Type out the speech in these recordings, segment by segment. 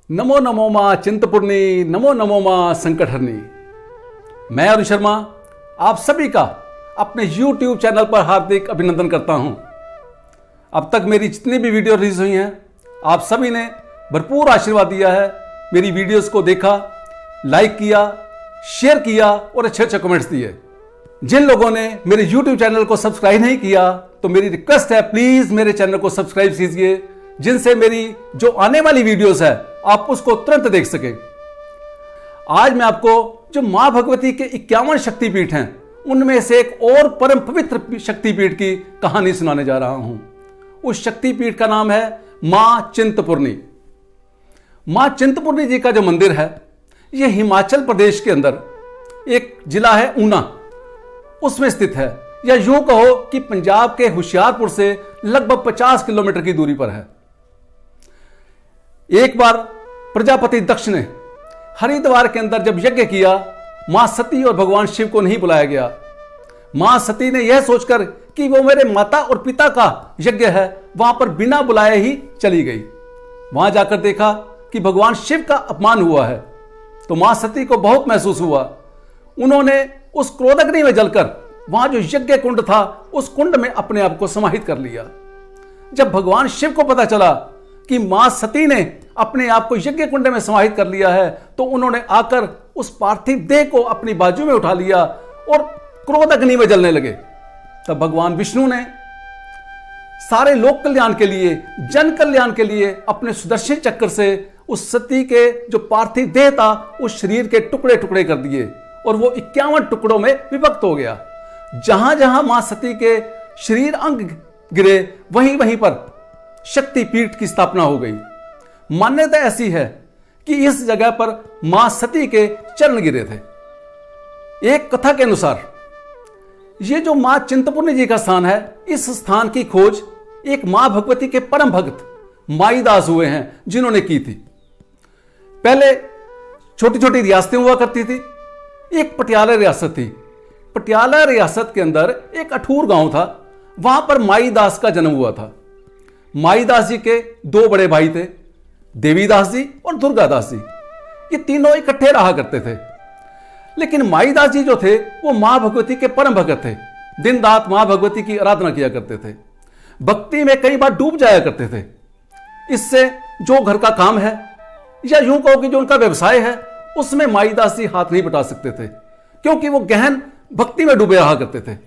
नमो नमो मां चिंतपूर्णी, नमो नमो मां संकटहरणी। मैं अरुण शर्मा आप सभी का अपने YouTube चैनल पर हार्दिक अभिनंदन करता हूं। अब तक मेरी जितनी भी वीडियो रिलीज हुई हैं, आप सभी ने भरपूर आशीर्वाद दिया है। मेरी वीडियोस को देखा, लाइक किया, शेयर किया और अच्छे अच्छे कमेंट्स दिए। जिन लोगों ने मेरे YouTube चैनल को सब्सक्राइब नहीं किया, तो मेरी रिक्वेस्ट है प्लीज मेरे चैनल को सब्सक्राइब कीजिए, जिनसे मेरी जो आने वाली वीडियोस है आप उसको तुरंत देख सके। आज मैं आपको जो मां भगवती के 51 शक्तिपीठ हैं, उनमें से एक और परम पवित्र शक्तिपीठ की कहानी सुनाने जा रहा हूं। उस शक्तिपीठ का नाम है मां चिंतपूर्णी। मां चिंतपूर्णी जी का जो मंदिर है, यह हिमाचल प्रदेश के अंदर एक जिला है ऊना, उसमें स्थित है। या यूं कहो कि पंजाब के होशियारपुर से लगभग 50 किलोमीटर की दूरी पर है। एक बार प्रजापति दक्ष ने हरिद्वार के अंदर जब यज्ञ किया, मां सती और भगवान शिव को नहीं बुलाया गया। मां सती ने यह सोचकर कि वो मेरे माता और पिता का यज्ञ है, वहां पर बिना बुलाए ही चली गई। वहां जाकर देखा कि भगवान शिव का अपमान हुआ है, तो मां सती को बहुत महसूस हुआ। उन्होंने उस क्रोधाग्नि में जलकर वहां जो यज्ञ कुंड था, उस कुंड में अपने आप को समाहित कर लिया। जब भगवान शिव को पता चला कि मां सती ने अपने आप को यज्ञ कुंड में समाहित कर लिया है, तो उन्होंने आकर उस पार्थिव देह को अपनी बाजू में उठा लिया और क्रोध अग्नि में जलने लगे। तब भगवान विष्णु ने सारे लोक कल्याण के लिए, जन कल्याण के लिए अपने सुदर्शन चक्र से उस सती के जो पार्थिव देह था, उस शरीर के टुकड़े टुकड़े कर दिए और वो 51 टुकड़ों में विभक्त हो गया। जहां जहां मां सती के शरीर अंग गिरे, वहीं वहीं पर शक्तिपीठ की स्थापना हो गई। मान्यता ऐसी है कि इस जगह पर मां सती के चरण गिरे थे। एक कथा के अनुसार यह जो मां चिंतपूर्णी जी का स्थान है, इस स्थान की खोज एक मां भगवती के परम भक्त माईदास हुए हैं, जिन्होंने की थी। पहले छोटी छोटी रियासतें हुआ करती थी। एक पटियाला रियासत थी। पटियाला रियासत के अंदर एक अठूर गांव था, वहां पर माईदास का जन्म हुआ था। माईदास जी के 2 बड़े भाई थे, देवीदास जी और दुर्गादास जी। ये तीनों इकट्ठे रहा करते थे। लेकिन माईदास जी जो थे, वो मां भगवती के परम भक्त थे। दिन रात मां भगवती की आराधना किया करते थे। भक्ति में कई बार डूब जाया करते थे। इससे जो घर का काम है, या यूं कहो कि जो उनका व्यवसाय है, उसमें माईदास जी हाथ नहीं बटा सकते थे, क्योंकि वो गहन भक्ति में डूबे रहा करते थे।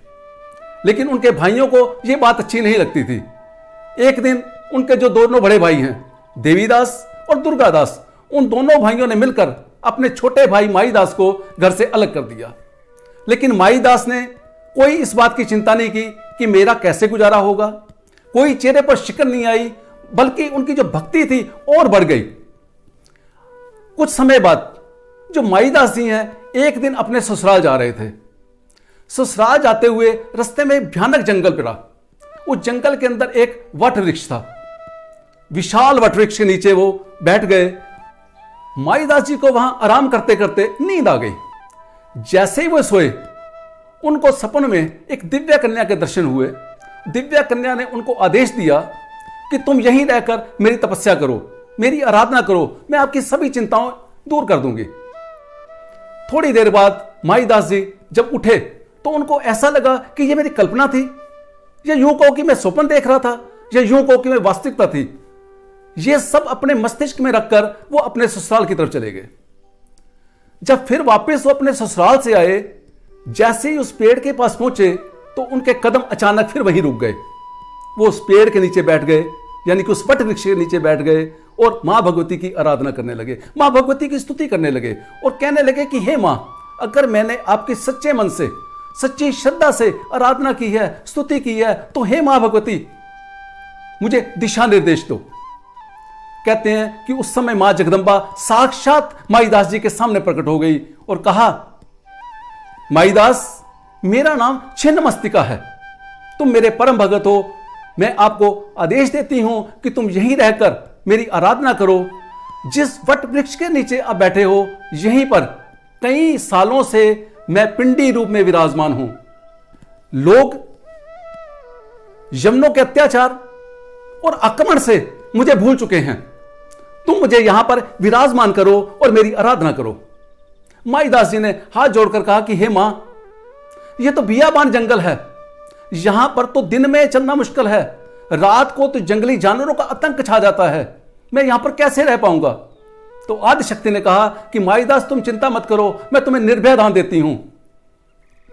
लेकिन उनके भाइयों को यह बात अच्छी नहीं लगती थी। एक दिन उनके जो दोनों बड़े भाई हैं, देवीदास और दुर्गादास, उन दोनों भाइयों ने मिलकर अपने छोटे भाई माईदास को घर से अलग कर दिया। लेकिन माईदास ने कोई इस बात की चिंता नहीं की कि मेरा कैसे गुजारा होगा। कोई चेहरे पर शिकन नहीं आई, बल्कि उनकी जो भक्ति थी और बढ़ गई। कुछ समय बाद जो माईदास जी हैं, एक दिन अपने ससुराल जा रहे थे। ससुराल जाते हुए रास्ते में भयानक जंगल पड़ा। उस जंगल के अंदर एक वट वृक्ष था। विशाल वट वृक्ष के नीचे वो बैठ गए। माईदास जी को वहां आराम करते करते नींद आ गई। जैसे ही वो सोए, उनको सपन में एक दिव्या कन्या के दर्शन हुए। दिव्या कन्या ने उनको आदेश दिया कि तुम यहीं रहकर मेरी तपस्या करो, मेरी आराधना करो, मैं आपकी सभी चिंताओं दूर कर दूंगी। थोड़ी देर बाद माईदास जी जब उठे, तो उनको ऐसा लगा कि यह मेरी कल्पना थी, या यूं कहो कि मैं स्वप्न देख रहा था, या यूं कहो कि मैं वास्तविकता थी। यह सब अपने मस्तिष्क में रखकर वो अपने ससुराल की तरफ चले गए। जब फिर वापस वो अपने ससुराल से आए, जैसे ही उस पेड़ के पास पहुंचे, तो उनके कदम अचानक फिर वहीं रुक गए। वो उस पेड़ के नीचे बैठ गए, यानी कि उस वट वृक्ष के नीचे बैठ गए और मां भगवती की आराधना करने लगे। मां भगवती की स्तुति करने लगे और कहने लगे कि हे मां, अगर मैंने आपके सच्चे मन से, सच्ची श्रद्धा से आराधना की है, स्तुति की है, तो हे मां भगवती, मुझे दिशा निर्देश दो। कहते हैं कि उस समय मां जगदंबा साक्षात माईदास जी के सामने प्रकट हो गई और कहा, माईदास, मेरा नाम छिन्नमस्तिका है, तुम मेरे परम भगत हो। मैं आपको आदेश देती हूं कि तुम यहीं रहकर मेरी आराधना करो। जिस वट वृक्ष के नीचे आप बैठे हो, यहीं पर कई सालों से मैं पिंडी रूप में विराजमान हूं। लोग यमनों के अत्याचार और आक्रमण से मुझे भूल चुके हैं, तुम मुझे यहां पर विराजमान करो और मेरी आराधना करो। माईदास जी ने हाथ जोड़कर कहा कि हे मां, यह तो बियाबान जंगल है, यहां पर तो दिन में चलना मुश्किल है, रात को तो जंगली जानवरों का आतंक छा जाता है, मैं यहां पर कैसे रह पाऊंगा। तो आदिशक्ति ने कहा कि माईदास तुम चिंता मत करो, मैं तुम्हें निर्भय दान देती हूं,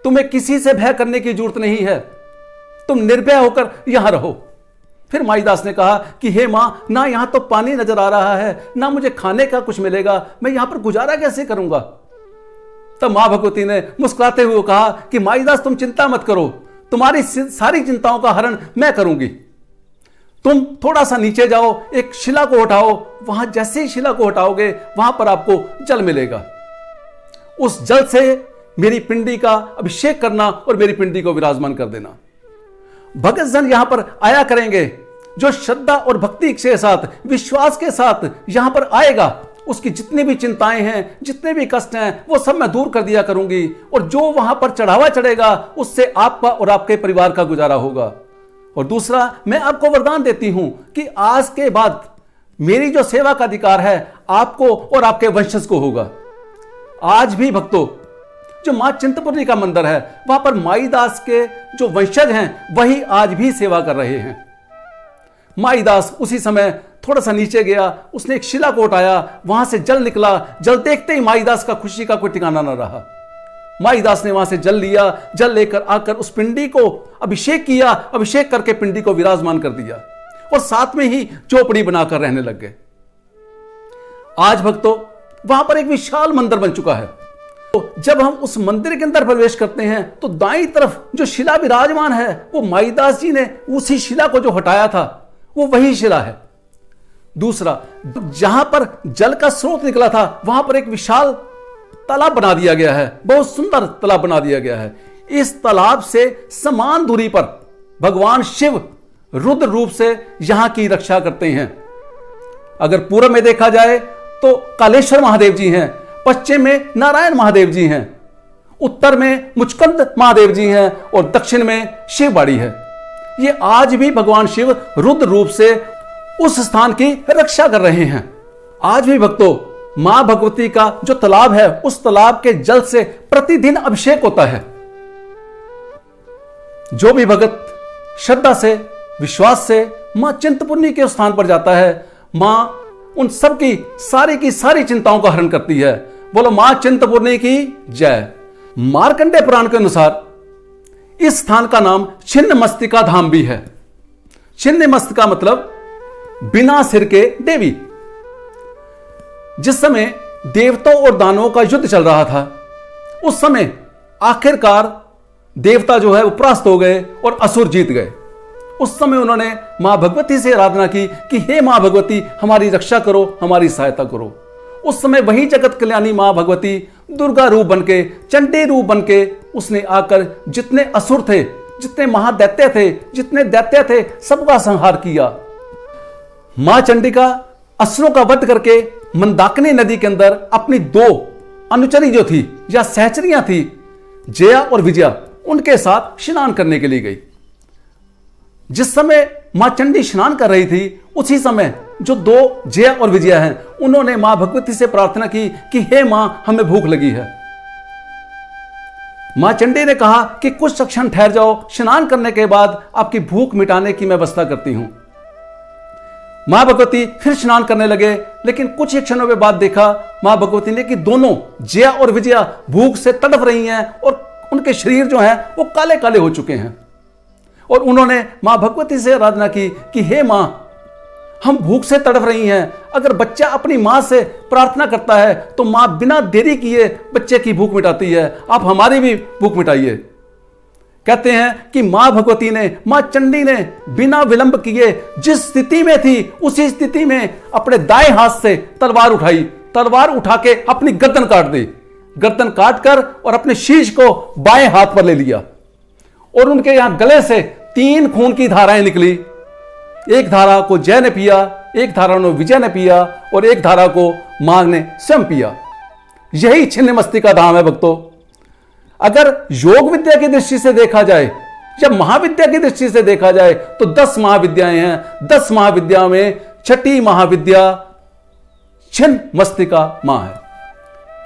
तुम्हें किसी से भय करने की जरूरत नहीं है, तुम निर्भय होकर यहां रहो। फिर माईदास ने कहा कि हे मां, ना यहां तो पानी नजर आ रहा है, ना मुझे खाने का कुछ मिलेगा, मैं यहां पर गुजारा कैसे करूंगा। तब मां भगवती ने मुस्कुराते हुए कहा कि माईदास तुम चिंता मत करो, तुम्हारी सारी चिंताओं का हरण मैं करूंगी। तुम थोड़ा सा नीचे जाओ, एक शिला को उठाओ, वहां जैसे ही शिला को हटाओगे वहां पर आपको जल मिलेगा, उस जल से मेरी पिंडी का अभिषेक करना और मेरी पिंडी को विराजमान कर देना। भगत जन यहां पर आया करेंगे, जो श्रद्धा और भक्ति के साथ, विश्वास के साथ यहां पर आएगा, उसकी जितनी भी चिंताएं हैं, जितने भी कष्ट हैं, वो सब मैं दूर कर दिया करूंगी, और जो वहां पर चढ़ावा चढ़ेगा उससे आपका और आपके परिवार का गुजारा होगा। और दूसरा, मैं आपको वरदान देती हूं कि आज के बाद मेरी जो सेवा का अधिकार है आपको और आपके वंशज को होगा। आज भी भक्तों, जो मां चिंतपूर्णी का मंदिर है, वहां पर माईदास के जो वंशज हैं वही आज भी सेवा कर रहे हैं। माईदास उसी समय थोड़ा सा नीचे गया, उसने एक शिला को उठाया, वहां से जल निकला। जल देखते ही माईदास का खुशी का कोई ठिकाना न रहा। माईदास ने वहां से जल लिया, जल लेकर आकर उस पिंडी को अभिषेक किया, अभिषेक करके पिंडी को विराजमान कर दिया और साथ में ही चौपड़ी बनाकर रहने लग गए। आज भक्तों, वहां पर एक विशाल मंदिर बन चुका है। तो जब हम उस मंदिर के अंदर प्रवेश करते हैं तो दाईं तरफ जो शिला विराजमान है वो माईदास जी ने उसी शिला को जो हटाया था वो वही शिला है। दूसरा, जहां पर जल का स्रोत निकला था वहां पर एक विशाल तालाब बना दिया गया है, बहुत सुंदर तालाब बना दिया गया है। इस तालाब से समान दूरी पर भगवान शिव रुद्र रूप से यहां की रक्षा करते हैं। अगर पूर्व में देखा जाए तो कालेश्वर महादेव जी हैं, पश्चिम में नारायण महादेव जी हैं, उत्तर में मुचकंद महादेव जी हैं और दक्षिण में शिवबाड़ी है। ये आज भी भगवान शिव रुद्र रूप से उस स्थान की रक्षा कर रहे हैं। आज भी भक्तों, मां भगवती का जो तालाब है उस तालाब के जल से प्रतिदिन अभिषेक होता है। जो भी भगत श्रद्धा से, विश्वास से मां चिंतपूर्णी के स्थान पर जाता है, मां उन सब की सारी चिंताओं का हरण करती है। बोलो मां चिंतपूर्णी की जय। मार्कंडेय पुराण के अनुसार इस स्थान का नाम छिन्नमस्तिका धाम भी है। छिन्नमस्तिका मतलब बिना सिर के देवी। जिस समय देवताओं और दानवों का युद्ध चल रहा था, उस समय आखिरकार देवता जो है वो परास्त हो गए और असुर जीत गए। उस समय उन्होंने मां भगवती से आराधना की कि हे मां भगवती, हमारी रक्षा करो, हमारी सहायता करो। उस समय वही जगत कल्याणी मां भगवती दुर्गा रूप बनके, चंडी रूप बनके उसने आकर जितने असुर थे, जितने महादैत्य थे, जितने दैत्य थे, सबका संहार किया। मां चंडिका असुरों का वध करके मंदाकिनी नदी के अंदर अपनी दो अनुचरी जो थी या सहचरियां थी, जया और विजया, उनके साथ स्नान करने के लिए गई। जिस समय मां चंडी स्नान कर रही थी, उसी समय जो दो जया और विजया हैं, उन्होंने मां भगवती से प्रार्थना की कि हे मां, हमें भूख लगी है। मां चंडी ने कहा कि कुछ क्षण ठहर जाओ, स्नान करने के बाद आपकी भूख मिटाने की मैं व्यवस्था करती हूं। मां भगवती फिर स्नान करने लगे, लेकिन कुछ ही क्षणों के बाद देखा मां भगवती ने कि दोनों जया और विजया भूख से तड़प रही हैं और उनके शरीर जो हैं वो काले काले हो चुके हैं। और उन्होंने मां भगवती से आराधना की कि हे मां, हम भूख से तड़प रही हैं। अगर बच्चा अपनी मां से प्रार्थना करता है तो मां बिना देरी किए बच्चे की भूख मिटाती है, आप हमारी भी भूख मिटाइए। कहते हैं कि मां भगवती ने, मां चंडी ने बिना विलंब किए जिस स्थिति में थी उसी स्थिति में अपने दाएं हाथ से तलवार उठाई, तलवार उठा के अपनी गर्दन काट दी, गर्दन काटकर और अपने शीश को बाएं हाथ पर ले लिया और उनके यहां गले से 3 खून की धाराएं निकली। एक धारा को जय ने पिया, एक धारा को विजय ने पिया और एक धारा को मां ने स्वयं पिया। यही छिन्नमस्तिका धाम है भक्तों। अगर योग विद्या की दृष्टि से देखा जाए या महाविद्या की दृष्टि से देखा जाए तो 10 महाविद्याएं हैं। 10 महाविद्या में छठी महाविद्या छिन्न मस्तिका मां है।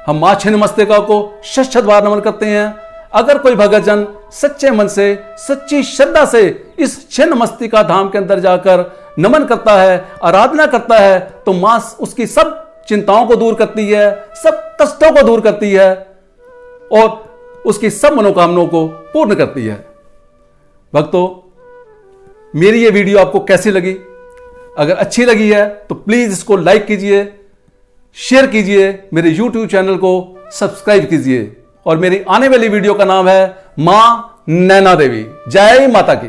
हम मां छिन्न मस्तिका को शत बार नमन करते हैं। अगर कोई भक्तजन सच्चे मन से, सच्ची श्रद्धा से इस छिन्न मस्तिका धाम के अंदर जाकर नमन करता है, आराधना करता है, तो मां उसकी सब चिंताओं को दूर करती है, सब कष्टों को दूर करती है और उसकी सब मनोकामनाओं को पूर्ण करती है। भक्तों, मेरी ये वीडियो आपको कैसी लगी? अगर अच्छी लगी है तो प्लीज इसको लाइक कीजिए, शेयर कीजिए, मेरे YouTube चैनल को सब्सक्राइब कीजिए। और मेरी आने वाली वीडियो का नाम है मां नैना देवी। जय माता की।